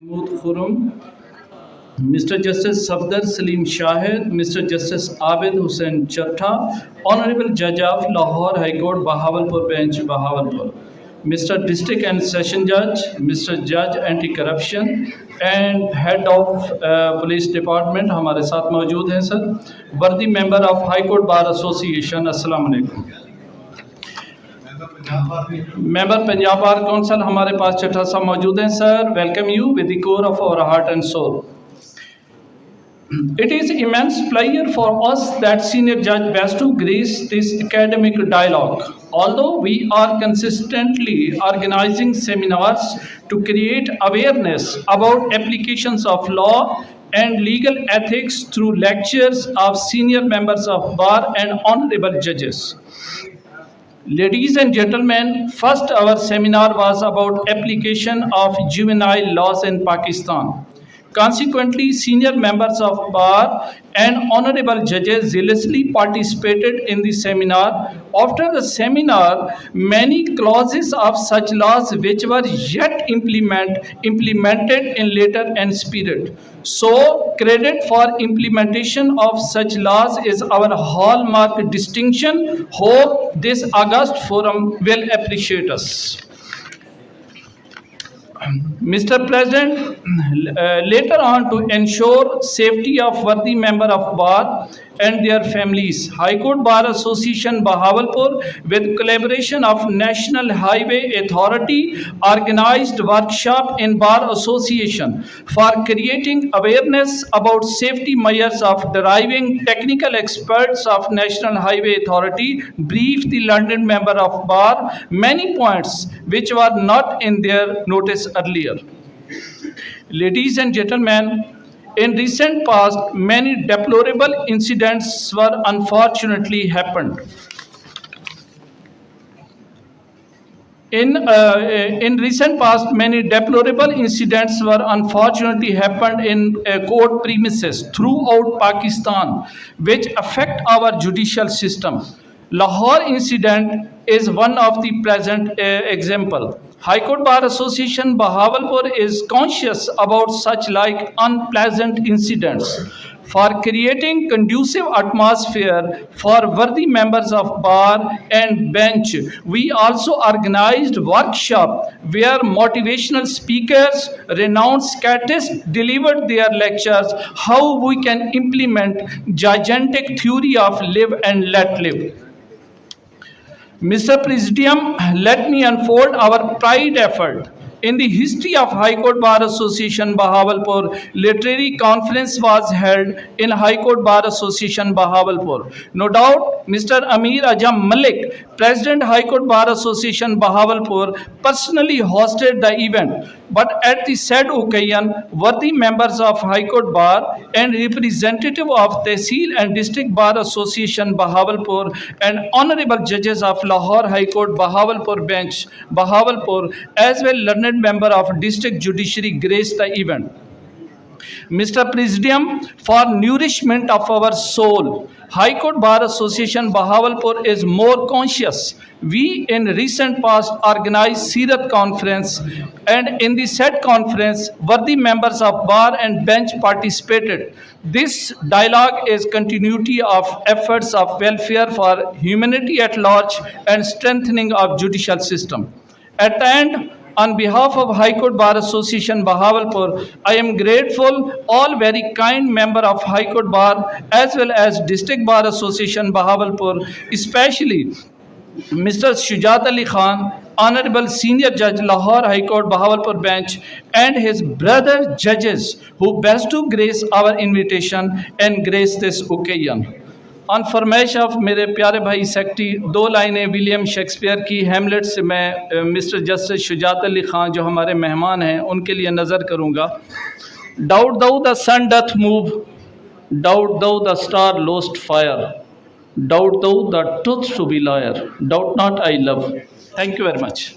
Mahmood Khurram, Mr. Justice Safdar Salim Shahid, Mr. Justice Abid Hussain Chattha, Honorable Judge of Lahore High Court, Bahawalpur Bench, Bahawalpur, Mr. District and Session Judge, Mr. Judge Anti-Corruption and Head of Police Department हमारे साथ मौजूद हैं sir, वर्दी member of high court bar association, अस्सलाम वालेकुम। Member Punjab bar council हमारे पास चट्टा साहब मौजूद हैं sir, welcome you with the core of our heart and soul. It is immense pleasure for us that Senior Judge Bastu graced this academic dialogue. Although we are consistently organizing seminars to create awareness about applications of law and legal ethics through lectures of senior members of bar and honorable judges. Ladies and gentlemen, first our seminar was about application of juvenile laws in Pakistan. Consequently, senior members of bar and honorable judges zealously participated in the seminar. After the seminar, many clauses of such laws which were yet implemented in letter and spirit. So, credit for implementation of such laws is our hallmark distinction. Hope this august forum will appreciate us. Mr. President, later on to ensure safety of worthy member of bar and their families, High Court Bar Association Bahawalpur with collaboration of National Highway Authority organized workshop in Bar Association for creating awareness about safety measures of driving. Technical experts of National Highway Authority briefed the London member of bar many points which were not in their notice earlier. Ladies and gentlemen, in recent past, many deplorable incidents were unfortunately happened. In recent past, many deplorable incidents were unfortunately happened in court premises throughout Pakistan, which affect our judicial system. Lahore incident is one of the present example. High Court Bar Association Bahawalpur is conscious about such like unpleasant incidents. For creating conducive atmosphere for worthy members of bar and bench, we also organized workshop where motivational speakers, renowned skeptics delivered their lectures how we can implement gigantic theory of live and let live. Mr. Presidium, let me unfold our pride effort. In the history of High Court Bar Association Bahawalpur, literary conference was held in High Court Bar Association Bahawalpur. No doubt, Mr. Amir Ajam Malik, President High Court Bar Association Bahawalpur, personally hosted the event. But at the said occasion, worthy members of High Court Bar and representative of Tehsil and District Bar Association Bahawalpur and honorable judges of Lahore High Court Bahawalpur Bench Bahawalpur as well learned member of District Judiciary graced the event. Mr. Presidium, for nourishment of our soul, High Court Bar Association Bahawalpur is more conscious. We in recent past organized Seerat conference, and in the said conference, worthy members of bar and bench participated. This dialogue is continuity of efforts of welfare for humanity at large and strengthening of judicial system. At the end, on behalf of High Court Bar Association Bahawalpur, I am grateful all very kind member of High Court Bar as well as District Bar Association Bahawalpur, especially Mr. Shujat Ali Khan, Honorable Senior Judge Lahore High Court Bahawalpur Bench and his brother judges who best to grace our invitation and grace this occasion. On फरमाइश of मेरे प्यारे भाई secretary दो लाइनें William Shakespeare की Hamlet से मैं mister justice Shujaat Ali Khan जो हमारे मेहमान हैं उनके लिए नज़र करूँगा। Doubt thou the sun doth move, doubt thou the star lost fire, doubt thou the truth to be liar, doubt not I love. Thank you very much.